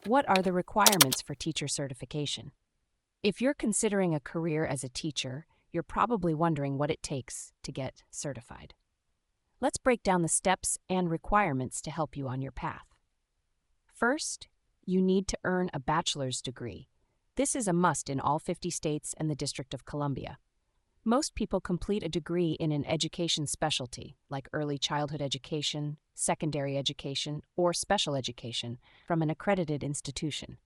What are the requirements for teacher certification? If you're considering a career as a teacher, you're probably wondering what it takes to get certified. Let's break down the steps and requirements to help you on your path. First, you need to earn a bachelor's degree. This is a must in all 50 states and the District of Columbia. Most people complete a degree in an education specialty, like early childhood education, secondary education, or special education, from an accredited institution.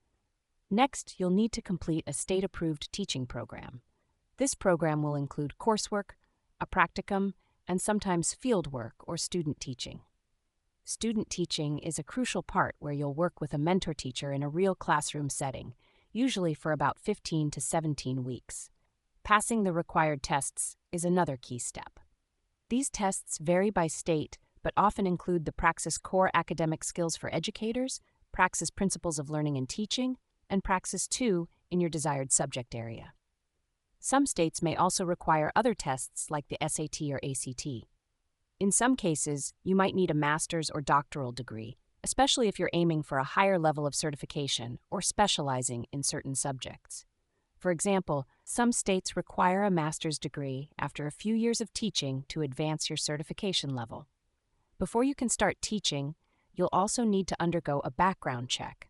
Next, you'll need to complete a state-approved teaching program. This program will include coursework, a practicum, and sometimes field work or student teaching. Student teaching is a crucial part where you'll work with a mentor teacher in a real classroom setting, usually for about 15 to 17 weeks. Passing the required tests is another key step. These tests vary by state, but often include the Praxis Core Academic Skills for Educators, Praxis Principles of Learning and Teaching, and Praxis 2 in your desired subject area. Some states may also require other tests like the SAT or ACT. In some cases, you might need a master's or doctoral degree, especially if you're aiming for a higher level of certification or specializing in certain subjects. For example, some states require a master's degree after a few years of teaching to advance your certification level. Before you can start teaching, you'll also need to undergo a background check.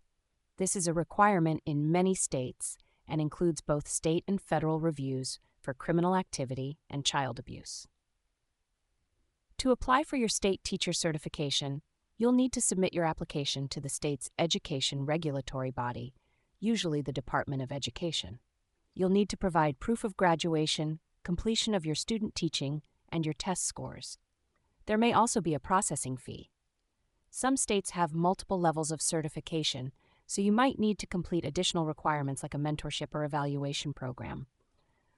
This is a requirement in many states and includes both state and federal reviews for criminal activity and child abuse. To apply for your state teacher certification, you'll need to submit your application to the state's education regulatory body, usually the Department of Education. You'll need to provide proof of graduation, completion of your student teaching, and your test scores. There may also be a processing fee. Some states have multiple levels of certification, so you might need to complete additional requirements like a mentorship or evaluation program.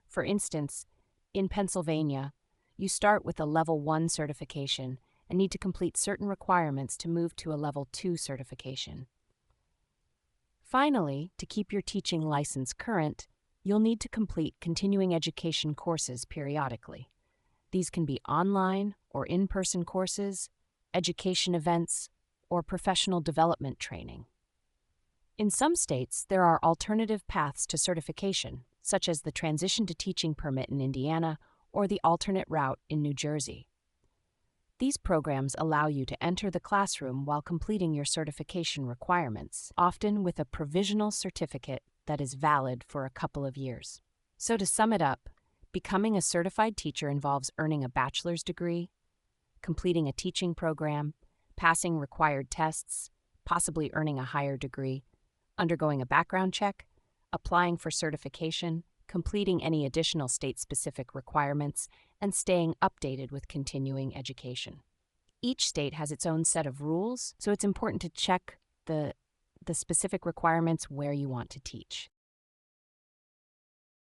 For instance, in Pennsylvania, you start with a Level 1 certification and need to complete certain requirements to move to a Level 2 certification. Finally, to keep your teaching license current, you'll need to complete continuing education courses periodically. These can be online or in-person courses, education events, or professional development training. In some states, there are alternative paths to certification, such as the Transition to Teaching Permit in Indiana or the alternate route in New Jersey. These programs allow you to enter the classroom while completing your certification requirements, often with a provisional certificate that is valid for a couple of years. So to sum it up, becoming a certified teacher involves earning a bachelor's degree, completing a teaching program, passing required tests, possibly earning a higher degree, undergoing a background check, applying for certification, completing any additional state-specific requirements, and staying updated with continuing education. Each state has its own set of rules, so it's important to check the specific requirements where you want to teach.